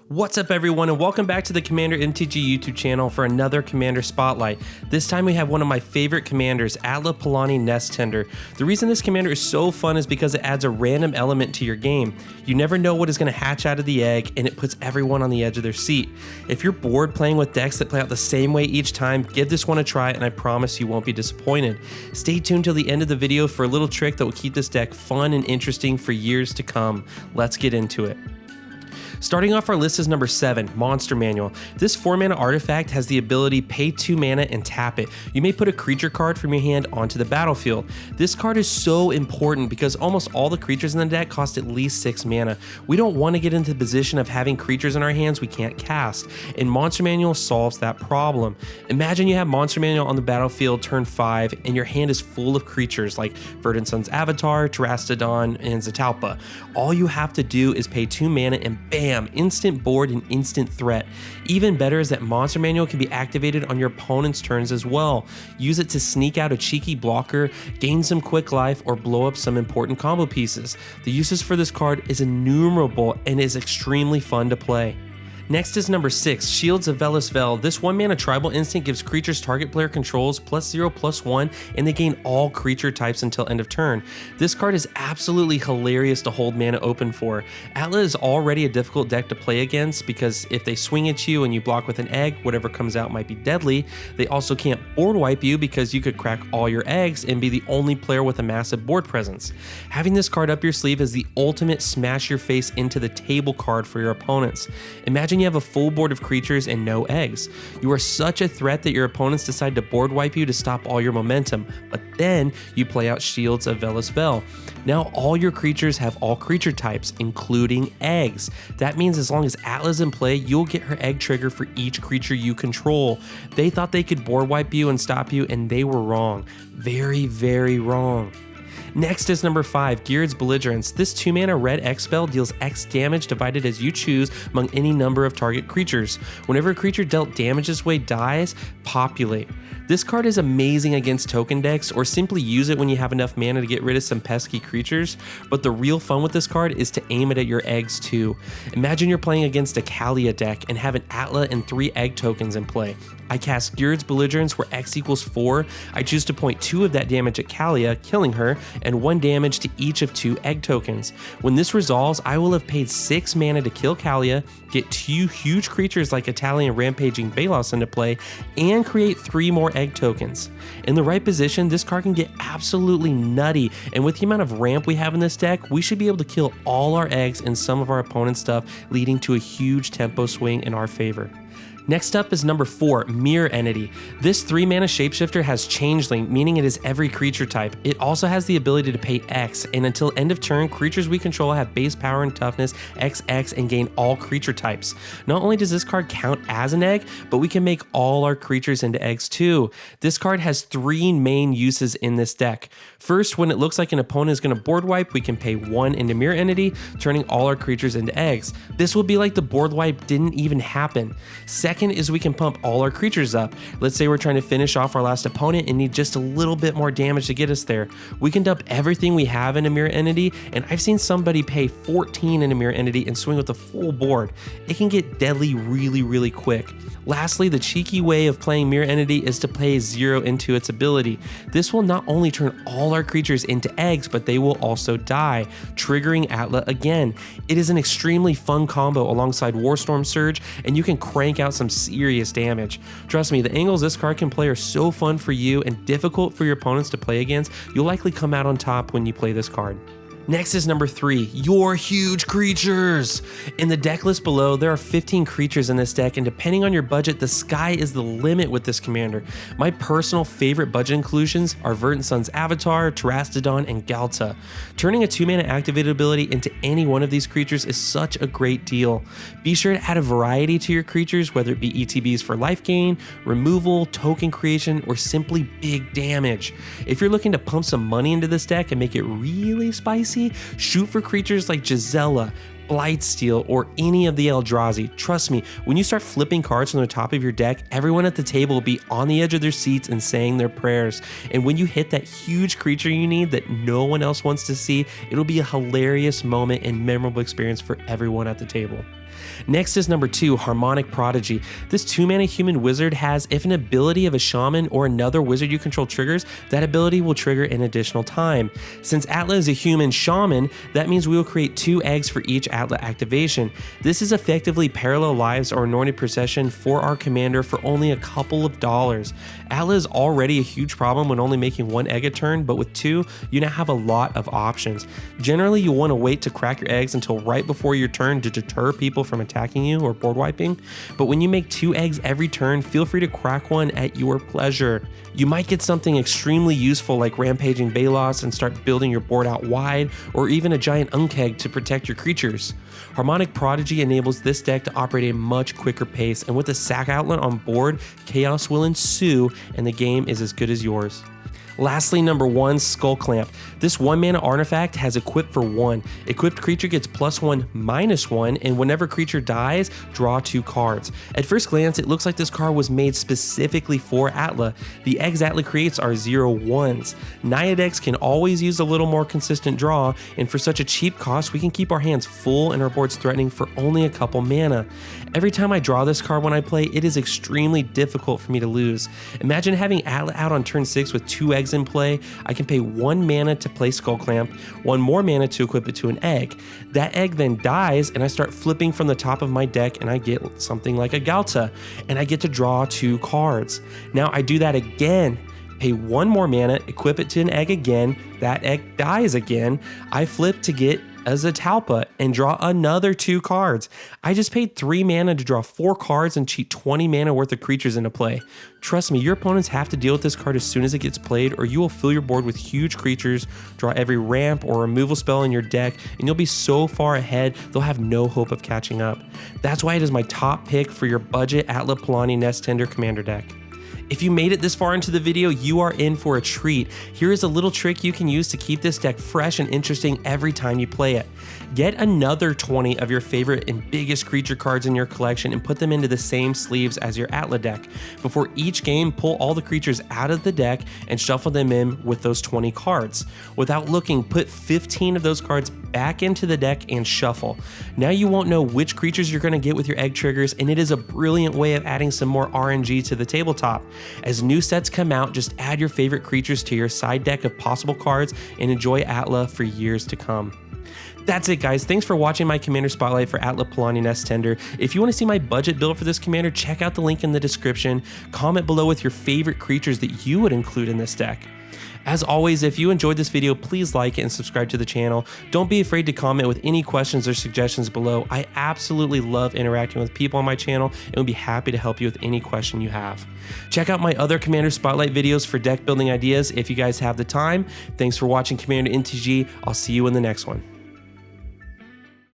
What's up everyone, and welcome back to the Kommander MTG YouTube channel for another Kommander Spotlight. This time we have one of my favorite commanders, Atla Palani Nest Tender. The reason this commander is so fun is because it adds a random element to your game. You never know what is going to hatch out of the egg, and it puts everyone on the edge of their seat. If you're bored playing with decks that play out the same way each time, give this one a try and I promise you won't be disappointed. Stay tuned till the end of the video for a little trick that will keep this deck fun and interesting for years to come. Let's get into it. Starting off our list is number 7, Monster Manual. This 4-mana artifact has the ability pay 2 mana and tap it. You may put a creature card from your hand onto the battlefield. This card is so important because almost all the creatures in the deck cost at least 6 mana. We don't want to get into the position of having creatures in our hands we can't cast, and Monster Manual solves that problem. Imagine you have Monster Manual on the battlefield turn 5 and your hand is full of creatures like Verdant Sun's Avatar, Terastodon, and Zatalpa. All you have to do is pay 2 mana and bam! Instant board and instant threat. Even better is that Monster Manual can be activated on your opponent's turns as well. Use it to sneak out a cheeky blocker, gain some quick life, or blow up some important combo pieces. The uses for this card is innumerable and is extremely fun to play. Next is number 6, Shields of Velasvel. This 1-mana tribal instant gives creatures target player controls +0/+1, and they gain all creature types until end of turn. This card is absolutely hilarious to hold mana open for. Atla is already a difficult deck to play against because if they swing at you and you block with an egg, whatever comes out might be deadly. They also can't board wipe you because you could crack all your eggs and be the only player with a massive board presence. Having this card up your sleeve is the ultimate smash your face into the table card for your opponents. Imagine you have a full board of creatures and no eggs. You are such a threat that your opponents decide to board wipe you to stop all your momentum, but then you play out Shields of Velasvel. Now all your creatures have all creature types, including eggs. That means as long as Atla's in play, you'll get her egg trigger for each creature you control. They thought they could board wipe you and stop you, and they were wrong. Very, very wrong. Next is number 5, Gyrod's Belligerence. This 2-mana red X spell deals X damage divided as you choose among any number of target creatures. Whenever a creature dealt damage this way dies, populate. This card is amazing against token decks, or simply use it when you have enough mana to get rid of some pesky creatures, but the real fun with this card is to aim it at your eggs too. Imagine you're playing against a Kaalia deck and have an Atla and 3 egg tokens in play. I cast Gyrod's Belligerence where X equals 4. I choose to point 2 of that damage at Kaalia, killing her, and 1 damage to each of 2 egg tokens. When this resolves, I will have paid 6 mana to kill Kaalia, get 2 huge creatures like Italian Rampaging Balos into play, and create 3 more egg tokens. In the right position, this card can get absolutely nutty, and with the amount of ramp we have in this deck, we should be able to kill all our eggs and some of our opponent's stuff, leading to a huge tempo swing in our favor. Next up is number 4, Mirror Entity. This 3-mana shapeshifter has changeling, meaning it is every creature type. It also has the ability to pay X, and until end of turn, creatures we control have base power and toughness XX and gain all creature types. Not only does this card count as an egg, but we can make all our creatures into eggs too. This card has 3 main uses in this deck. First, when it looks like an opponent is going to board wipe, we can pay 1 into Mirror Entity, turning all our creatures into eggs. This will be like the board wipe didn't even happen. Second is we can pump all our creatures up. Let's say we're trying to finish off our last opponent and need just a little bit more damage to get us there. We can dump everything we have in a Mirror Entity, and I've seen somebody pay 14 in a Mirror Entity and swing with a full board. It can get deadly really quick. Lastly, the cheeky way of playing Mirror Entity is to pay 0 into its ability. This will not only turn all our creatures into eggs, but they will also die, triggering Atla again. It is an extremely fun combo alongside Warstorm Surge, and you can crank out some serious damage. Trust me, the angles this card can play are so fun for you and difficult for your opponents to play against. You'll likely come out on top when you play this card. Next is number 3, Your Huge Creatures. In the deck list below, there are 15 creatures in this deck, and depending on your budget, the sky is the limit with this commander. My personal favorite budget inclusions are Verdant Sun's Avatar, Terastodon, and Galta. Turning a 2-mana activated ability into any one of these creatures is such a great deal. Be sure to add a variety to your creatures, whether it be ETBs for life gain, removal, token creation, or simply big damage. If you're looking to pump some money into this deck and make it really spicy, shoot for creatures like Gisela, Blightsteel, or any of the Eldrazi. Trust me, when you start flipping cards from the top of your deck, everyone at the table will be on the edge of their seats and saying their prayers. And when you hit that huge creature you need that no one else wants to see, it'll be a hilarious moment and memorable experience for everyone at the table. Next is number 2, Harmonic Prodigy. This 2-mana human wizard has, if an ability of a shaman or another wizard you control triggers, that ability will trigger an additional time. Since Atla is a human shaman, that means we will create 2 eggs for each Atla activation. This is effectively parallel lives or anointed procession for our commander for only a couple of dollars. Atla is already a huge problem when only making 1 egg a turn, but with 2, you now have a lot of options. Generally, you want to wait to crack your eggs until right before your turn to deter people from attacking you or board wiping, but when you make 2 eggs every turn, feel free to crack one at your pleasure. You might get something extremely useful like Rampaging Balos and start building your board out wide, or even a giant Unkeg to protect your creatures. Harmonic Prodigy enables this deck to operate at a much quicker pace, and with a sack outlet on board, chaos will ensue and the game is as good as yours. Lastly, number 1, Skull Clamp. This 1-mana artifact has Equip for 1. Equipped creature gets +1/-1, and whenever creature dies, draw 2 cards. At first glance, it looks like this card was made specifically for Atla. The eggs Atla creates are 0/1s. Naya decks can always use a little more consistent draw, and for such a cheap cost, we can keep our hands full and our boards threatening for only a couple mana. Every time I draw this card when I play, it is extremely difficult for me to lose. Imagine having Atla out on turn 6 with 2 eggs in play. I can pay 1 mana to play Skull Clamp, 1 more mana to equip it to an egg. That egg then dies and I start flipping from the top of my deck and I get something like a Galta and I get to draw 2 cards. Now I do that again. Pay 1 more mana, equip it to an egg again, that egg dies again, I flip to get a Zatalpa and draw another 2 cards. I just paid 3 mana to draw 4 cards and cheat 20 mana worth of creatures into play. Trust me, your opponents have to deal with this card as soon as it gets played, or you will fill your board with huge creatures, draw every ramp or removal spell in your deck, and you'll be so far ahead they'll have no hope of catching up. That's why it is my top pick for your budget Atla Palani Nest Tender Commander deck. If you made it this far into the video, you are in for a treat. Here is a little trick you can use to keep this deck fresh and interesting every time you play it. Get another 20 of your favorite and biggest creature cards in your collection and put them into the same sleeves as your Atla deck. Before each game, pull all the creatures out of the deck and shuffle them in with those 20 cards. Without looking, put 15 of those cards back into the deck and shuffle. Now you won't know which creatures you're going to get with your egg triggers, and it is a brilliant way of adding some more RNG to the tabletop. As new sets come out, just add your favorite creatures to your side deck of possible cards and enjoy Atla for years to come. That's it, guys. Thanks for watching my Commander Spotlight for Atla Palani Nest Tender. If you want to see my budget build for this Commander, check out the link in the description. Comment below with your favorite creatures that you would include in this deck. As always, if you enjoyed this video, please like it and subscribe to the channel. Don't be afraid to comment with any questions or suggestions below. I absolutely love interacting with people on my channel and will be happy to help you with any question you have. Check out my other Commander Spotlight videos for deck building ideas if you guys have the time. Thanks for watching Commander NTG. I'll see you in the next one.